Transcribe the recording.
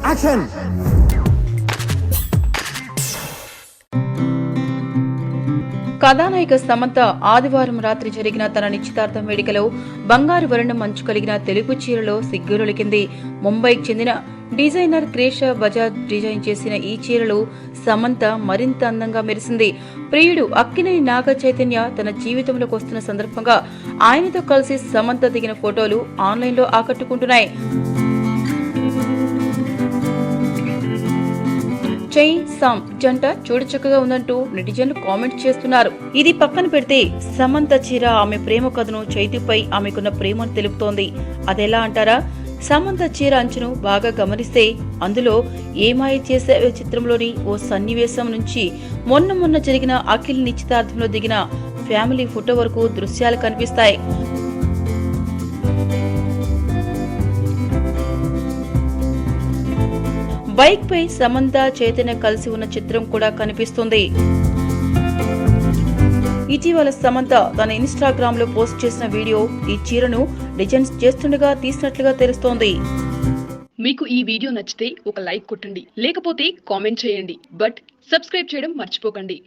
Action. కథానాయిక సమంత ఆదివారం రాత్రి జరిగిన తన నిశ్చితార్థం వేడుకలో బంగారు వర్ణం మంచు కలిగిన తెలుగు చీరలో సిగ్గురొలికింది. ముంబైకి చెందిన డిజైనర్ క్రేష బజాజ్ డిజైన్ చేసిన ఈ చీరలు సమంత మరింత అందంగా మెరిసింది. ప్రియుడు అక్కినేని నాగ చైతన్య తన జీవితంలోకి వస్తున్న సందర్భంగా ఆయనతో కలిసి సమంత దిగిన ఫోటోలు ఆన్లైన్లో ఆకట్టుకుంటున్నాయి. చై సామ్ జంట చూడచక్కగా ఉందంటూ నెటిజన్లు కామెంట్ చేస్తున్నారు. ఇది పక్కన పెడితే సమంత చీర ఆమె ప్రేమ కథను చైతుపై ఆమెకున్న ప్రేమను తెలుపుతోంది. అదెలా అంటారా? సమంత చీర అంచును బాగా గమనిస్తే అందులో ఏమాయ చేసే చిత్రంలోని ఓ సన్నివేశం నుంచి మొన్న జరిగిన అఖిల్ నిశ్చితార్థంలో దిగిన ఫ్యామిలీ ఫోటో వరకు దృశ్యాలు కనిపిస్తాయి. బైక్ పై సమంత చైతన్య కలిసి ఉన్న చిత్రం కూడా కనిపిస్తుంది. ఇటీవల సమంత తన ఇన్స్టాగ్రామ్ లో పోస్ట్ చేసిన వీడియో ఈ చీరను డిజైన్ చేస్తుండగా తీసినట్లుగా తెలుస్తోంది. మీకు ఈ వీడియో నచ్చితే ఒక లైక్ కొట్టండి, లేకపోతే కామెంట్ చేయండి. బట్ సబ్స్క్రైబ్ చేయడం మర్చిపోకండి.